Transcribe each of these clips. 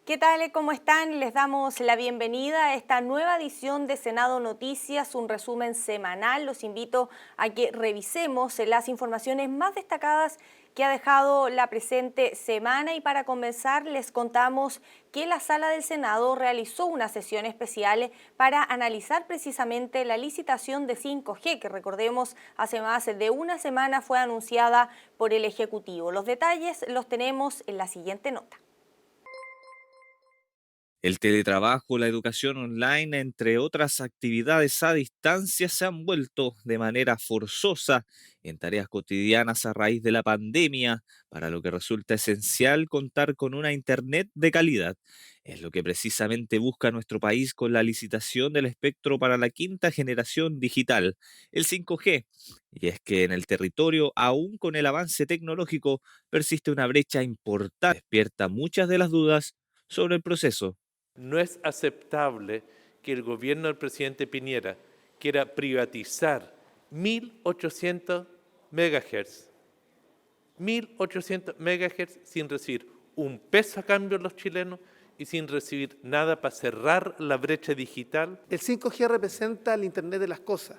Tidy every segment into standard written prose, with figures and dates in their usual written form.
¿Qué tal? ¿Cómo están? Les damos la bienvenida a esta nueva edición de Senado Noticias, un resumen semanal. Los invito a que revisemos las informaciones más destacadas que ha dejado la presente semana y para comenzar les contamos que la Sala del Senado realizó una sesión especial para analizar precisamente la licitación de 5G, que recordemos hace más de una semana fue anunciada por el Ejecutivo. Los detalles los tenemos en la siguiente nota. El teletrabajo, la educación online, entre otras actividades a distancia, se han vuelto de manera forzosa en tareas cotidianas a raíz de la pandemia, para lo que resulta esencial contar con una Internet de calidad. Es lo que precisamente busca nuestro país con la licitación del espectro para la quinta generación digital, el 5G. Y es que en el territorio, aún con el avance tecnológico, persiste una brecha importante, despierta muchas de las dudas sobre el proceso. No es aceptable que el gobierno del presidente Piñera quiera privatizar 1.800 megahertz. 1.800 megahertz sin recibir un peso a cambio los chilenos y sin recibir nada para cerrar la brecha digital. El 5G representa el Internet de las cosas,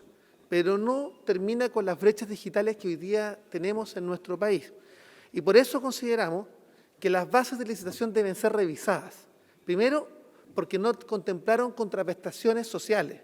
pero no termina con las brechas digitales que hoy día tenemos en nuestro país. Y por eso consideramos que las bases de licitación deben ser revisadas. Primero, porque no contemplaron contraprestaciones sociales.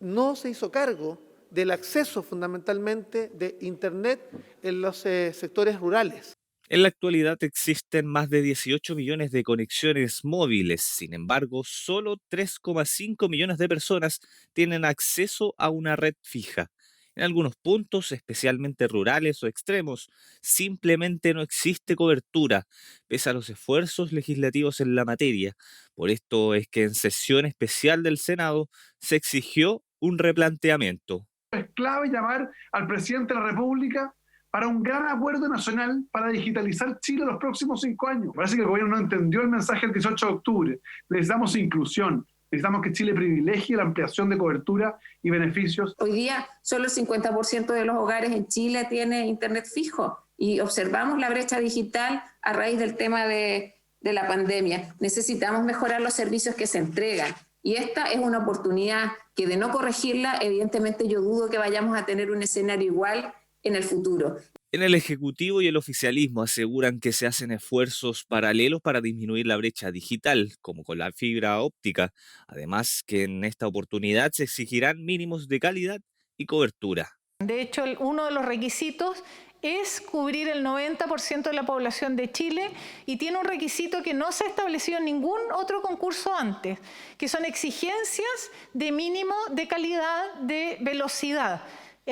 No se hizo cargo del acceso fundamentalmente de Internet en los sectores rurales. En la actualidad existen más de 18 millones de conexiones móviles, sin embargo, solo 3,5 millones de personas tienen acceso a una red fija. En algunos puntos, especialmente rurales o extremos, simplemente no existe cobertura, pese a los esfuerzos legislativos en la materia. Por esto es que en sesión especial del Senado se exigió un replanteamiento. Es clave llamar al presidente de la República para un gran acuerdo nacional para digitalizar Chile los próximos 5 años. Parece que el gobierno no entendió el mensaje del 18 de octubre. Necesitamos inclusión. Necesitamos que Chile privilegie la ampliación de cobertura y beneficios. Hoy día solo el 50% de los hogares en Chile tiene internet fijo y observamos la brecha digital a raíz del tema de la pandemia. Necesitamos mejorar los servicios que se entregan y esta es una oportunidad que, de no corregirla, evidentemente yo dudo que vayamos a tener un escenario igual en el futuro. En el Ejecutivo y el oficialismo aseguran que se hacen esfuerzos paralelos para disminuir la brecha digital, como con la fibra óptica. Además, que en esta oportunidad se exigirán mínimos de calidad y cobertura. De hecho, uno de los requisitos es cubrir el 90% de la población de Chile y tiene un requisito que no se ha establecido en ningún otro concurso antes, que son exigencias de mínimo de calidad, de velocidad.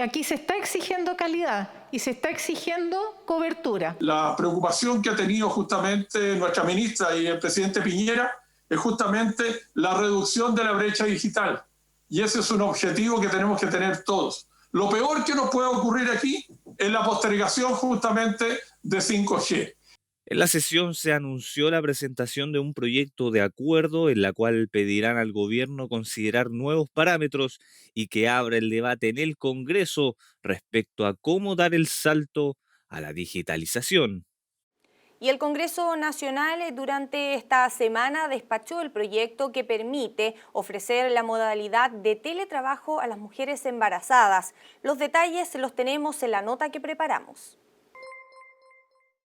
Aquí se está exigiendo calidad y se está exigiendo cobertura. La preocupación que ha tenido justamente nuestra ministra y el presidente Piñera es justamente la reducción de la brecha digital. Y ese es un objetivo que tenemos que tener todos. Lo peor que nos puede ocurrir aquí es la postergación justamente de 5G. En la sesión se anunció la presentación de un proyecto de acuerdo en la cual pedirán al gobierno considerar nuevos parámetros y que abra el debate en el Congreso respecto a cómo dar el salto a la digitalización. Y el Congreso Nacional durante esta semana despachó el proyecto que permite ofrecer la modalidad de teletrabajo a las mujeres embarazadas. Los detalles los tenemos en la nota que preparamos.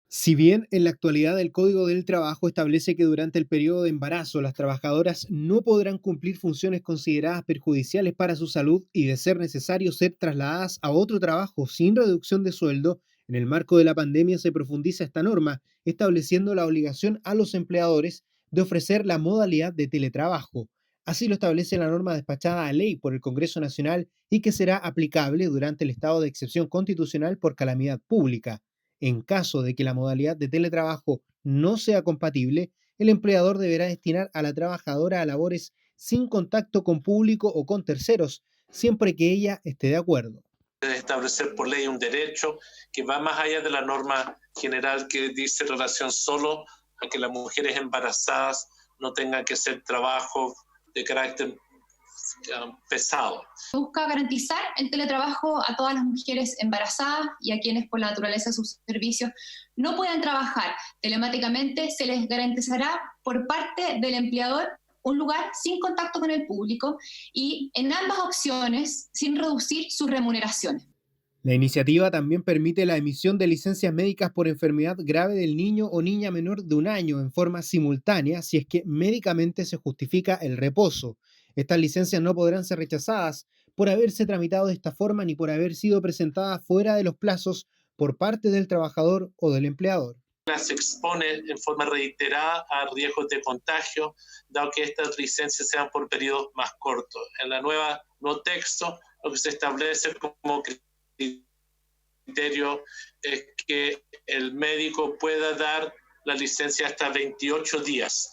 Si bien en la actualidad el Código del Trabajo establece que durante el periodo de embarazo las trabajadoras no podrán cumplir funciones consideradas perjudiciales para su salud y, de ser necesario, ser trasladadas a otro trabajo sin reducción de sueldo, en el marco de la pandemia se profundiza esta norma, estableciendo la obligación a los empleadores de ofrecer la modalidad de teletrabajo. Así lo establece la norma despachada a ley por el Congreso Nacional y que será aplicable durante el estado de excepción constitucional por calamidad pública. En caso de que la modalidad de teletrabajo no sea compatible, el empleador deberá destinar a la trabajadora a labores sin contacto con público o con terceros, siempre que ella esté de acuerdo. Establecer por ley un derecho que va más allá de la norma general que dice relación solo a que las mujeres embarazadas no tengan que hacer trabajo de carácter pesado. Busca garantizar el teletrabajo a todas las mujeres embarazadas y a quienes por la naturaleza de sus servicios no puedan trabajar telemáticamente. Se les garantizará por parte del empleador un lugar sin contacto con el público y en ambas opciones sin reducir sus remuneraciones. La iniciativa también permite la emisión de licencias médicas por enfermedad grave del niño o niña menor de 1 año en forma simultánea si es que médicamente se justifica el reposo. Estas licencias no podrán ser rechazadas por haberse tramitado de esta forma ni por haber sido presentadas fuera de los plazos por parte del trabajador o del empleador. Se expone en forma reiterada a riesgos de contagio, dado que estas licencias sean por periodos más cortos. En la nuevo texto, lo que se establece como criterio es que el médico pueda dar la licencia hasta 28 días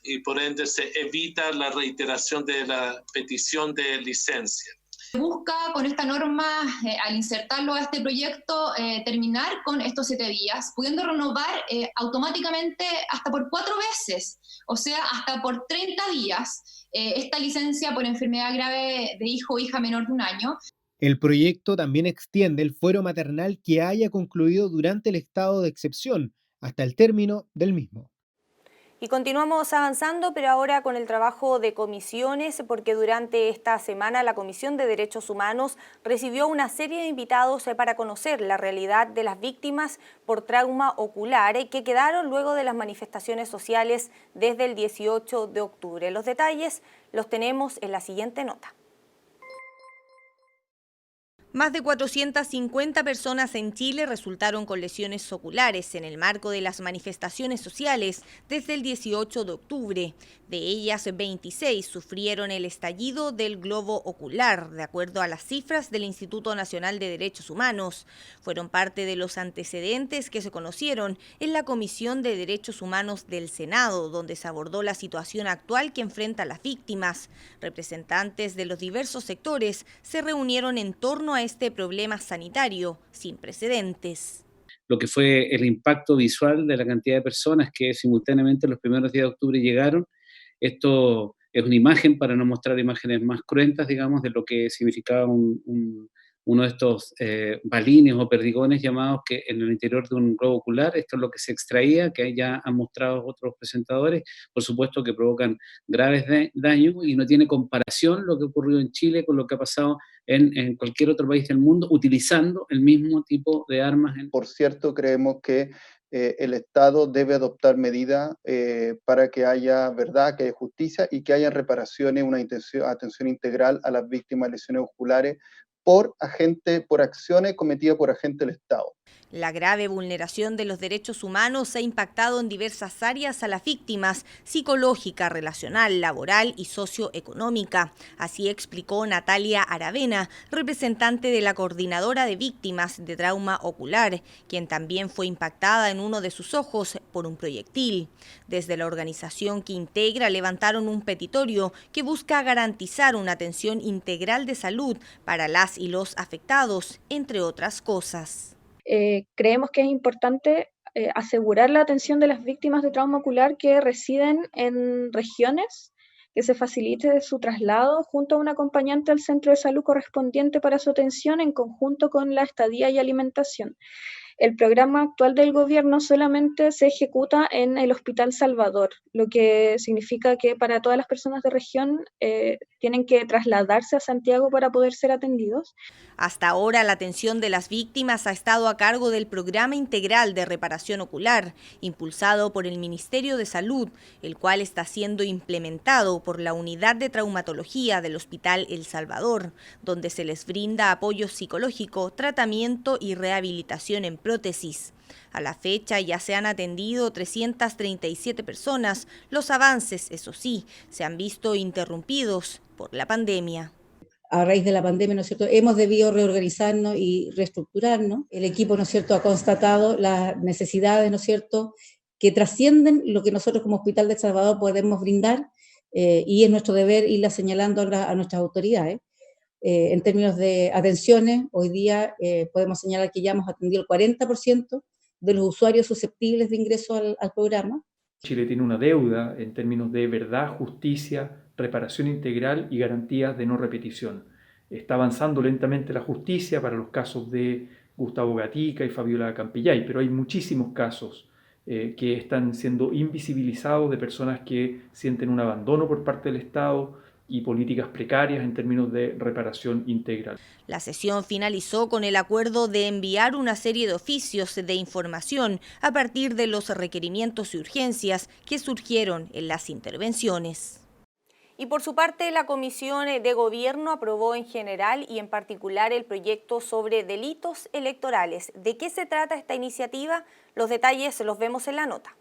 y por ende se evita la reiteración de la petición de licencia. Busca con esta norma, al insertarlo a este proyecto, terminar con estos 7 días, pudiendo renovar automáticamente hasta por 4 veces, o sea, hasta por 30 días, esta licencia por enfermedad grave de hijo o hija menor de 1 año. El proyecto también extiende el fuero maternal que haya concluido durante el estado de excepción hasta el término del mismo. Y continuamos avanzando, pero ahora con el trabajo de comisiones, porque durante esta semana la Comisión de Derechos Humanos recibió una serie de invitados para conocer la realidad de las víctimas por trauma ocular que quedaron luego de las manifestaciones sociales desde el 18 de octubre. Los detalles los tenemos en la siguiente nota. Más de 450 personas en Chile resultaron con lesiones oculares en el marco de las manifestaciones sociales desde el 18 de octubre. De ellas, 26 sufrieron el estallido del globo ocular, de acuerdo a las cifras del Instituto Nacional de Derechos Humanos. Fueron parte de los antecedentes que se conocieron en la Comisión de Derechos Humanos del Senado, donde se abordó la situación actual que enfrentan las víctimas. Representantes de los diversos sectores se reunieron en torno a este problema sanitario sin precedentes. Lo que fue el impacto visual de la cantidad de personas que simultáneamente los primeros días de octubre llegaron. Esto es una imagen para no mostrar imágenes más cruentas, digamos, de lo que significaba uno de estos balines o perdigones llamados que en el interior de un globo ocular. Esto es lo que se extraía, que ya han mostrado otros presentadores, por supuesto que provocan graves daños y no tiene comparación lo que ocurrió en Chile con lo que ha pasado en cualquier otro país del mundo utilizando el mismo tipo de armas. Por cierto, creemos que el Estado debe adoptar medidas para que haya verdad, que haya justicia y que haya reparaciones, una atención integral a las víctimas de lesiones oculares por acciones cometidas por agentes del Estado. La grave vulneración de los derechos humanos ha impactado en diversas áreas a las víctimas, psicológica, relacional, laboral y socioeconómica. Así explicó Natalia Aravena, representante de la Coordinadora de Víctimas de Trauma Ocular, quien también fue impactada en uno de sus ojos por un proyectil. Desde la organización que integra levantaron un petitorio que busca garantizar una atención integral de salud para las y los afectados, entre otras cosas. Creemos que es importante asegurar la atención de las víctimas de trauma ocular que residen en regiones, que se facilite su traslado junto a un acompañante al centro de salud correspondiente para su atención en conjunto con la estadía y alimentación. El programa actual del gobierno solamente se ejecuta en el Hospital Salvador, lo que significa que para todas las personas de región tienen que trasladarse a Santiago para poder ser atendidos. Hasta ahora la atención de las víctimas ha estado a cargo del Programa Integral de Reparación Ocular, impulsado por el Ministerio de Salud, el cual está siendo implementado por la Unidad de Traumatología del Hospital El Salvador, donde se les brinda apoyo psicológico, tratamiento y rehabilitación en prótesis. A la fecha ya se han atendido 337 personas. Los avances, eso sí, se han visto interrumpidos por la pandemia. A raíz de la pandemia, ¿no es cierto?, hemos debido reorganizarnos y reestructurarnos. El equipo, ¿no es cierto?, ha constatado las necesidades, ¿no es cierto?, que trascienden lo que nosotros como Hospital de El Salvador podemos brindar y es nuestro deber irla señalando a nuestras autoridades. En términos de atenciones, hoy día podemos señalar que ya hemos atendido el 40% de los usuarios susceptibles de ingreso al programa. Chile tiene una deuda en términos de verdad, justicia, reparación integral y garantías de no repetición. Está avanzando lentamente la justicia para los casos de Gustavo Gatica y Fabiola Campillay, pero hay muchísimos casos que están siendo invisibilizados de personas que sienten un abandono por parte del Estado y políticas precarias en términos de reparación integral. La sesión finalizó con el acuerdo de enviar una serie de oficios de información a partir de los requerimientos y urgencias que surgieron en las intervenciones. Y por su parte, la Comisión de Gobierno aprobó en general y en particular el proyecto sobre delitos electorales. ¿De qué se trata esta iniciativa? Los detalles los vemos en la nota.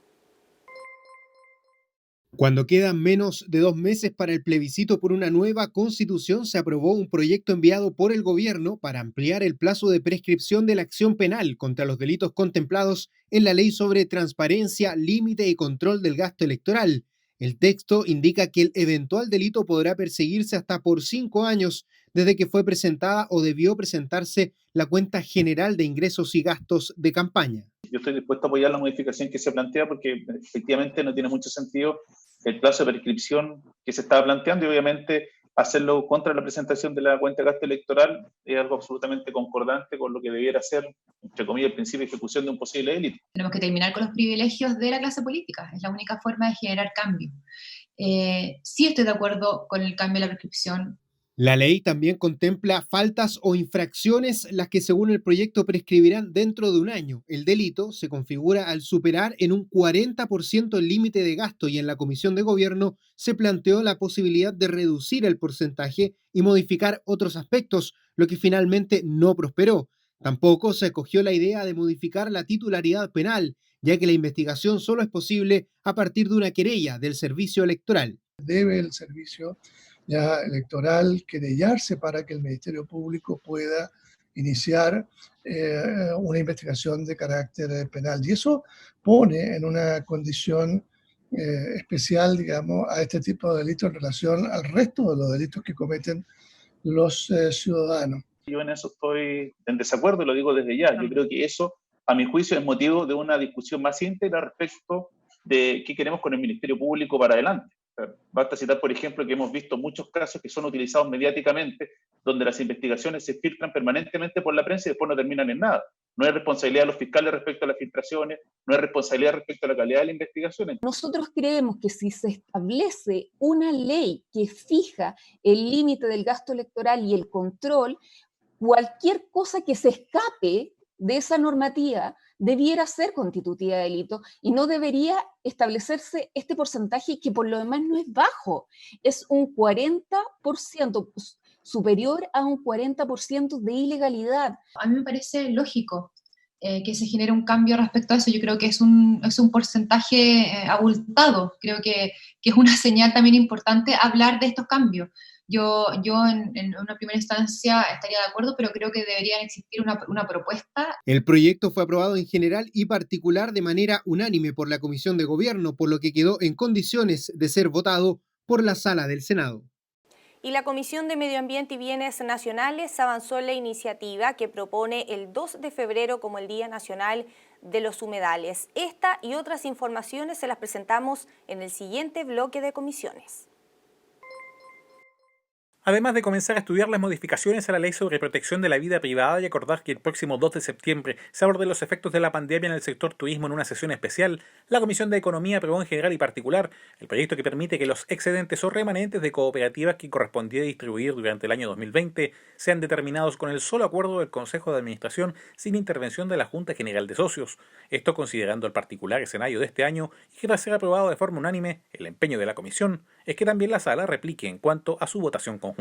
Cuando quedan menos de 2 meses para el plebiscito por una nueva constitución, se aprobó un proyecto enviado por el gobierno para ampliar el plazo de prescripción de la acción penal contra los delitos contemplados en la Ley sobre Transparencia, Límite y Control del Gasto Electoral. El texto indica que el eventual delito podrá perseguirse hasta por 5 años desde que fue presentada o debió presentarse la cuenta general de ingresos y gastos de campaña. Yo estoy dispuesto a apoyar la modificación que se plantea porque efectivamente no tiene mucho sentido el plazo de prescripción que se estaba planteando y obviamente hacerlo contra la presentación de la cuenta de gasto electoral es algo absolutamente concordante con lo que debiera ser, entre comillas, el principio de ejecución de un posible delito. Tenemos que terminar con los privilegios de la clase política, es la única forma de generar cambio. Sí estoy de acuerdo con el cambio de la prescripción. La ley también contempla faltas o infracciones, las que según el proyecto prescribirán dentro de 1 año. El delito se configura al superar en un 40% el límite de gasto y en la Comisión de Gobierno se planteó la posibilidad de reducir el porcentaje y modificar otros aspectos, lo que finalmente no prosperó. Tampoco se acogió la idea de modificar la titularidad penal, ya que la investigación solo es posible a partir de una querella del servicio electoral. Debe el servicio electoral querellarse para que el Ministerio Público pueda iniciar una investigación de carácter penal. Y eso pone en una condición especial, digamos, a este tipo de delitos en relación al resto de los delitos que cometen los ciudadanos. Yo en eso estoy en desacuerdo y lo digo desde ya. Yo creo que eso, a mi juicio, es motivo de una discusión más íntegra respecto de qué queremos con el Ministerio Público para adelante. Basta citar, por ejemplo, que hemos visto muchos casos que son utilizados mediáticamente, donde las investigaciones se filtran permanentemente por la prensa y después no terminan en nada. No hay responsabilidad de los fiscales respecto a las filtraciones, no hay responsabilidad respecto a la calidad de las investigaciones. Nosotros creemos que si se establece una ley que fija el límite del gasto electoral y el control, cualquier cosa que se escape de esa normativa debiera ser constitutiva de delito y no debería establecerse este porcentaje que por lo demás no es bajo, es un 40%, superior a un 40% de ilegalidad. A mí me parece lógico que se genere un cambio respecto a eso. Yo creo que es un porcentaje abultado, creo que es una señal también importante hablar de estos cambios. Yo en una primera instancia estaría de acuerdo, pero creo que debería existir una propuesta. El proyecto fue aprobado en general y particular de manera unánime por la Comisión de Gobierno, por lo que quedó en condiciones de ser votado por la Sala del Senado. Y la Comisión de Medio Ambiente y Bienes Nacionales avanzó en la iniciativa que propone el 2 de febrero como el Día Nacional de los Humedales. Esta y otras informaciones se las presentamos en el siguiente bloque de comisiones. Además de comenzar a estudiar las modificaciones a la Ley sobre Protección de la Vida Privada y acordar que el próximo 2 de septiembre se aborden los efectos de la pandemia en el sector turismo en una sesión especial, la Comisión de Economía aprobó en general y particular el proyecto que permite que los excedentes o remanentes de cooperativas que correspondía distribuir durante el año 2020 sean determinados con el solo acuerdo del Consejo de Administración sin intervención de la Junta General de Socios. Esto considerando el particular escenario de este año y que tras ser aprobado de forma unánime, el empeño de la Comisión es que también la Sala replique en cuanto a su votación conjunta.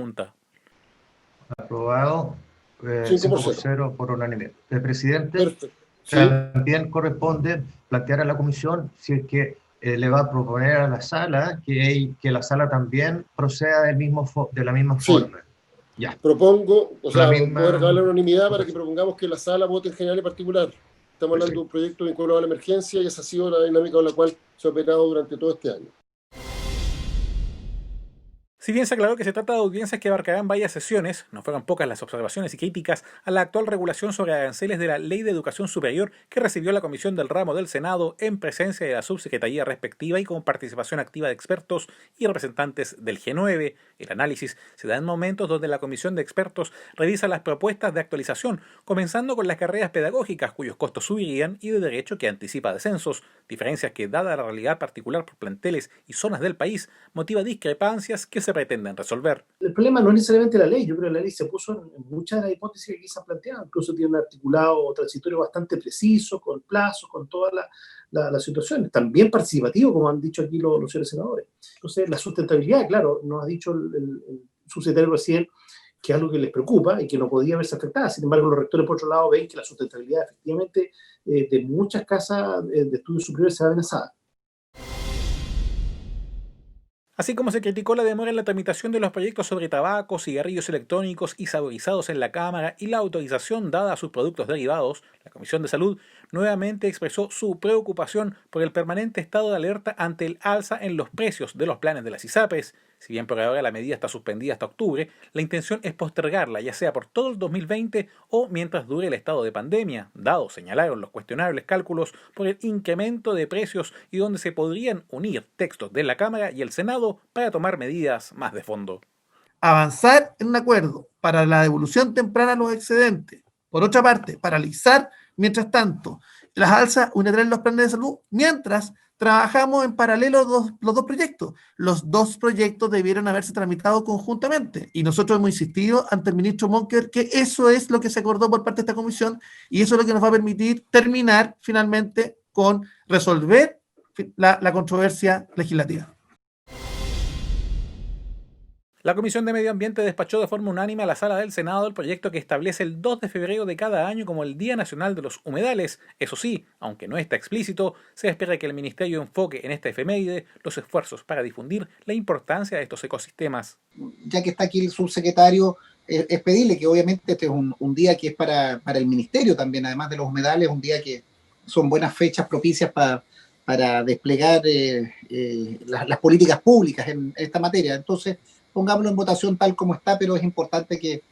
Aprobado 5-0 por unanimidad. El presidente también corresponde plantear a la comisión si es que le va a proponer a la sala que la sala también proceda de la misma forma. Ya. Propongo, poder ganar la unanimidad para que propongamos que la sala vote en general y particular. Estamos hablando de un proyecto vinculado a la emergencia y esa ha sido la dinámica con la cual se ha operado durante todo este año. Si bien se aclaró que se trata de audiencias que abarcarán varias sesiones, no fueron pocas las observaciones y críticas a la actual regulación sobre aranceles de la Ley de Educación Superior que recibió la Comisión del Ramo del Senado en presencia de la subsecretaría respectiva y con participación activa de expertos y representantes del G9. El análisis se da en momentos donde la Comisión de Expertos revisa las propuestas de actualización, comenzando con las carreras pedagógicas cuyos costos subirían y de derecho que anticipa descensos, diferencias que, dada la realidad particular por planteles y zonas del país, motiva discrepancias que se pretenden resolver. El problema no es necesariamente la ley, yo creo que la ley se puso en muchas de las hipótesis que aquí se han planteado, incluso tiene un articulado transitorio bastante preciso, con plazos, con todas las situaciones, también participativo, como han dicho aquí los señores senadores. Entonces, la sustentabilidad, claro, nos ha dicho el subsecretario recién, que es algo que les preocupa y que no podía verse afectada. Sin embargo, los rectores, por otro lado, ven que la sustentabilidad, efectivamente, de muchas casas de estudios superiores se ve amenazada. Así como se criticó la demora en la tramitación de los proyectos sobre tabaco, cigarrillos electrónicos y saborizados en la Cámara y la autorización dada a sus productos derivados, la Comisión de Salud nuevamente expresó su preocupación por el permanente estado de alerta ante el alza en los precios de los planes de las ISAPRES. Si bien por ahora la medida está suspendida hasta octubre, la intención es postergarla, ya sea por todo el 2020 o mientras dure el estado de pandemia, dado, señalaron los cuestionables cálculos por el incremento de precios y donde se podrían unir textos de la Cámara y el Senado para tomar medidas más de fondo. Avanzar en un acuerdo para la devolución temprana de los excedentes. Por otra parte, paralizar, mientras tanto, las alzas unilaterales en los planes de salud, mientras trabajamos en paralelo los dos proyectos. Los dos proyectos debieron haberse tramitado conjuntamente y nosotros hemos insistido ante el ministro Monker que eso es lo que se acordó por parte de esta comisión y eso es lo que nos va a permitir terminar finalmente con resolver la controversia legislativa. La Comisión de Medio Ambiente despachó de forma unánime a la Sala del Senado el proyecto que establece el 2 de febrero de cada año como el Día Nacional de los Humedales. Eso sí, aunque no está explícito, se espera que el Ministerio enfoque en esta efeméride los esfuerzos para difundir la importancia de estos ecosistemas. Ya que está aquí el subsecretario, es pedirle que obviamente este es un día que es para el Ministerio también, además de los humedales, un día que son buenas fechas propicias para desplegar las políticas públicas en esta materia. Entonces, pongámoslo en votación tal como está, pero es importante que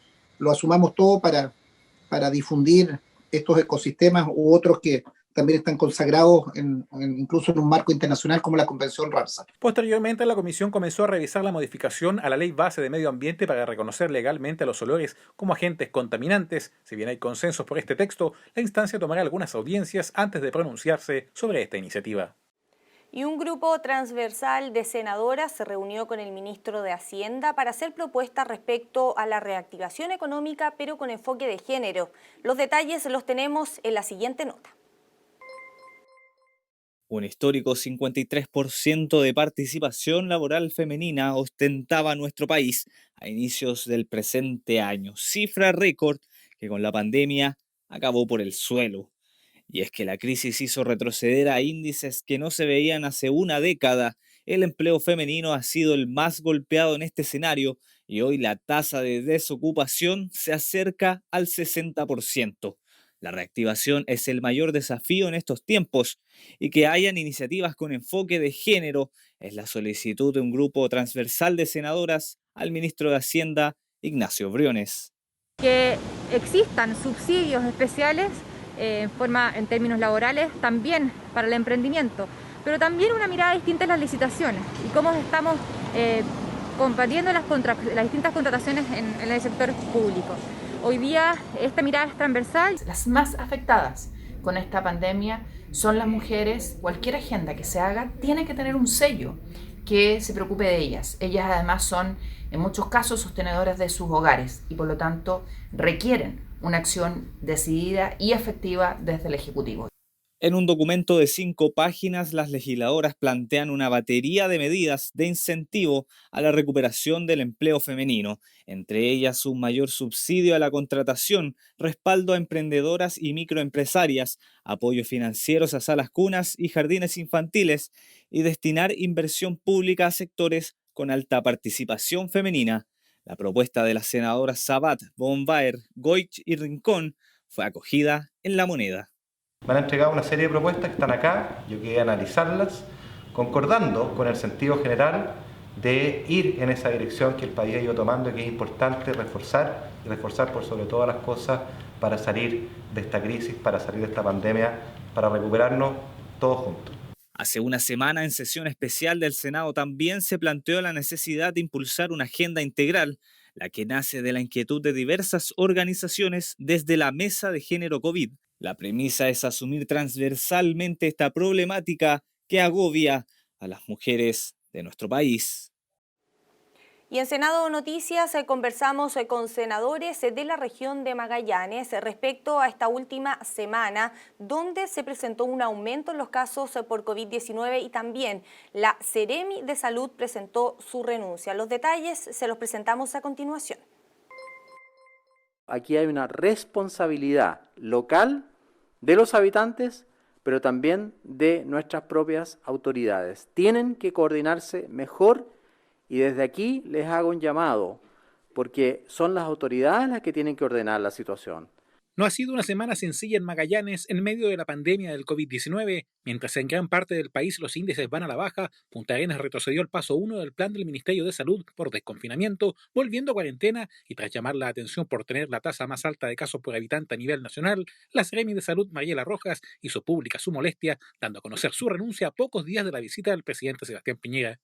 lo asumamos todo para difundir estos ecosistemas u otros que también están consagrados incluso en un marco internacional como la Convención Ramsar. Posteriormente, la Comisión comenzó a revisar la modificación a la Ley Base de Medio Ambiente para reconocer legalmente a los olores como agentes contaminantes. Si bien hay consensos por este texto, la instancia tomará algunas audiencias antes de pronunciarse sobre esta iniciativa. Y un grupo transversal de senadoras se reunió con el ministro de Hacienda para hacer propuestas respecto a la reactivación económica, pero con enfoque de género. Los detalles los tenemos en la siguiente nota. Un histórico 53% de participación laboral femenina ostentaba nuestro país a inicios del presente año, cifra récord que con la pandemia acabó por el suelo. Y es que la crisis hizo retroceder a índices que no se veían hace una década. El empleo femenino ha sido el más golpeado en este escenario y hoy la tasa de desocupación se acerca al 60%. La reactivación es el mayor desafío en estos tiempos y que hayan iniciativas con enfoque de género es la solicitud de un grupo transversal de senadoras al ministro de Hacienda, Ignacio Briones. Que existan subsidios especiales en términos laborales también para el emprendimiento, pero también una mirada distinta en las licitaciones y cómo estamos combatiendo las distintas contrataciones en el sector público. Hoy día esta mirada es transversal. Las más afectadas con esta pandemia son las mujeres. Cualquier agenda que se haga tiene que tener un sello que se preocupe de ellas. Ellas además son en muchos casos sostenedoras de sus hogares y por lo tanto requieren una acción decidida y efectiva desde el Ejecutivo. En un documento de 5 páginas, las legisladoras plantean una batería de medidas de incentivo a la recuperación del empleo femenino, entre ellas un mayor subsidio a la contratación, respaldo a emprendedoras y microempresarias, apoyo financieros a salas cunas y jardines infantiles y destinar inversión pública a sectores con alta participación femenina. La propuesta de las senadoras Sabat, Bombaer, Goich y Rincón fue acogida en La Moneda. Me han entregado una serie de propuestas que están acá, yo quería analizarlas, concordando con el sentido general de ir en esa dirección que el país ha ido tomando y que es importante reforzar y reforzar por sobre todas las cosas para salir de esta crisis, para salir de esta pandemia, para recuperarnos todos juntos. Hace una semana, en sesión especial del Senado, también se planteó la necesidad de impulsar una agenda integral, la que nace de la inquietud de diversas organizaciones desde la Mesa de Género COVID. La premisa es asumir transversalmente esta problemática que agobia a las mujeres de nuestro país. Y en Senado Noticias conversamos con senadores de la región de Magallanes respecto a esta última semana, donde se presentó un aumento en los casos por COVID-19 y también la Seremi de Salud presentó su renuncia. Los detalles se los presentamos a continuación. Aquí hay una responsabilidad local de los habitantes, pero también de nuestras propias autoridades. Tienen que coordinarse mejor. Y desde aquí les hago un llamado, porque son las autoridades las que tienen que ordenar la situación. No ha sido una semana sencilla en Magallanes en medio de la pandemia del COVID-19. Mientras en gran parte del país los índices van a la baja, Punta Arenas retrocedió el paso 1 del plan del Ministerio de Salud por desconfinamiento, volviendo a cuarentena y tras llamar la atención por tener la tasa más alta de casos por habitante a nivel nacional, la Seremi de Salud Mariela Rojas hizo pública su molestia, dando a conocer su renuncia a pocos días de la visita del presidente Sebastián Piñera.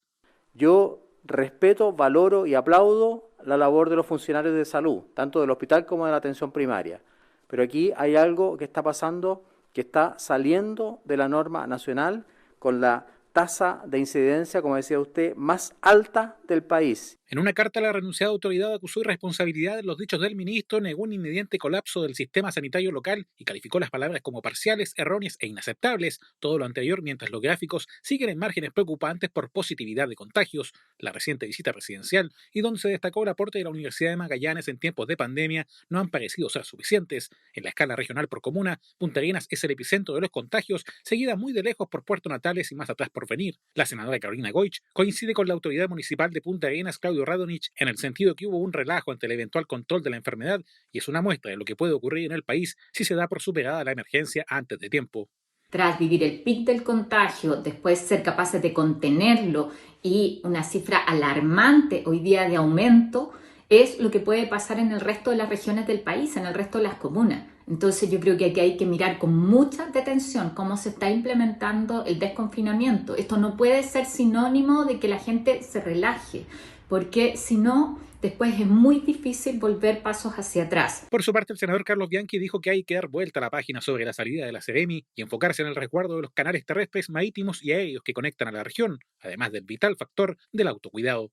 Yo respeto, valoro y aplaudo la labor de los funcionarios de salud, tanto del hospital como de la atención primaria. Pero aquí hay algo que está pasando, que está saliendo de la norma nacional con la tasa de incidencia, como decía usted, más alta del país. En una carta, la renunciada autoridad acusó irresponsabilidad de los dichos del ministro, negó un inminente colapso del sistema sanitario local y calificó las palabras como parciales, erróneas e inaceptables. Todo lo anterior mientras los gráficos siguen en márgenes preocupantes por positividad de contagios. La reciente visita presidencial y donde se destacó el aporte de la Universidad de Magallanes en tiempos de pandemia no han parecido ser suficientes. En la escala regional por comuna, Punta Arenas es el epicentro de los contagios, seguida muy de lejos por Puerto Natales y más atrás por venir. La senadora Carolina Goich coincide con la autoridad municipal de Punta Arenas, Claudio Radonich, en el sentido que hubo un relajo ante el eventual control de la enfermedad y es una muestra de lo que puede ocurrir en el país si se da por superada la emergencia antes de tiempo. Tras vivir el pic del contagio, después ser capaces de contenerlo y una cifra alarmante hoy día de aumento, es lo que puede pasar en el resto de las regiones del país, en el resto de las comunas. Entonces yo creo que aquí hay que mirar con mucha detención cómo se está implementando el desconfinamiento. Esto no puede ser sinónimo de que la gente se relaje, porque si no, después es muy difícil volver pasos hacia atrás. Por su parte, el senador Carlos Bianchi dijo que hay que dar vuelta a la página sobre la salida de la Seremi y enfocarse en el resguardo de los canales terrestres, marítimos y aéreos que conectan a la región, además del vital factor del autocuidado.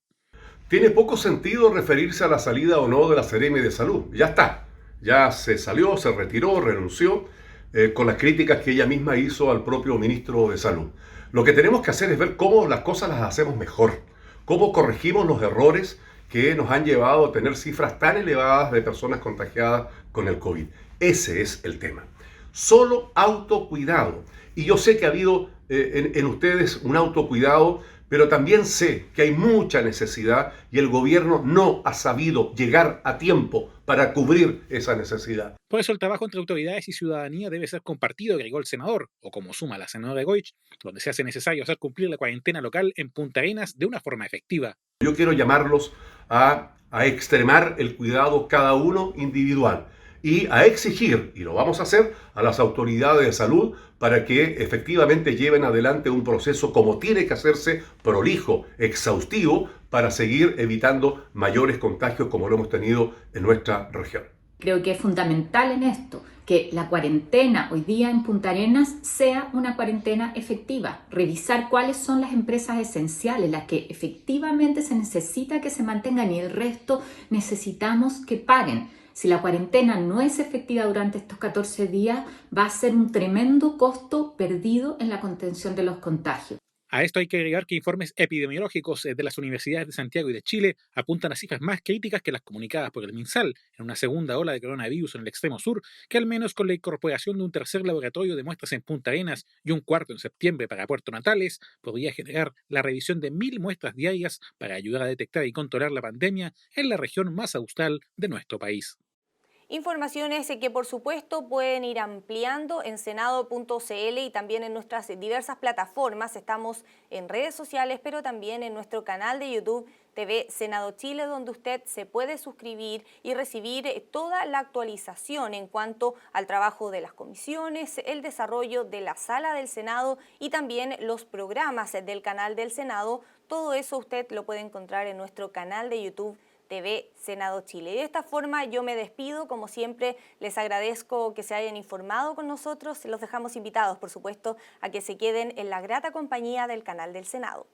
Tiene poco sentido referirse a la salida o no de la Seremi de Salud. Ya está. Ya se salió, se retiró, renunció, con las críticas que ella misma hizo al propio ministro de Salud. Lo que tenemos que hacer es ver cómo las cosas las hacemos mejor, cómo corregimos los errores que nos han llevado a tener cifras tan elevadas de personas contagiadas con el COVID. Ese es el tema. Solo autocuidado. Y yo sé que ha habido en ustedes un autocuidado, pero también sé que hay mucha necesidad y el gobierno no ha sabido llegar a tiempo para cubrir esa necesidad. Por eso el trabajo entre autoridades y ciudadanía debe ser compartido, agregó el senador, o como suma la senadora Goich, donde se hace necesario hacer cumplir la cuarentena local en Punta Arenas de una forma efectiva. Yo quiero llamarlos a extremar el cuidado cada uno individual y a exigir, y lo vamos a hacer, a las autoridades de salud para que efectivamente lleven adelante un proceso como tiene que hacerse, prolijo, exhaustivo, para seguir evitando mayores contagios como lo hemos tenido en nuestra región. Creo que es fundamental en esto que la cuarentena hoy día en Punta Arenas sea una cuarentena efectiva. Revisar cuáles son las empresas esenciales, las que efectivamente se necesita que se mantengan y el resto necesitamos que paguen. Si la cuarentena no es efectiva durante estos 14 días, va a ser un tremendo costo perdido en la contención de los contagios. A esto hay que agregar que informes epidemiológicos de las universidades de Santiago y de Chile apuntan a cifras más críticas que las comunicadas por el MinSal en una segunda ola de coronavirus en el extremo sur, que al menos con la incorporación de un tercer laboratorio de muestras en Punta Arenas y un cuarto en septiembre para Puerto Natales, podría generar la revisión de 1.000 muestras diarias para ayudar a detectar y controlar la pandemia en la región más austral de nuestro país. Informaciones que por supuesto pueden ir ampliando en senado.cl y también en nuestras diversas plataformas. Estamos en redes sociales, pero también en nuestro canal de YouTube TV Senado Chile, donde usted se puede suscribir y recibir toda la actualización en cuanto al trabajo de las comisiones, el desarrollo de la sala del Senado y también los programas del canal del Senado. Todo eso usted lo puede encontrar en nuestro canal de YouTube TV Senado Chile. Y de esta forma yo me despido, como siempre les agradezco que se hayan informado con nosotros, los dejamos invitados por supuesto a que se queden en la grata compañía del canal del Senado.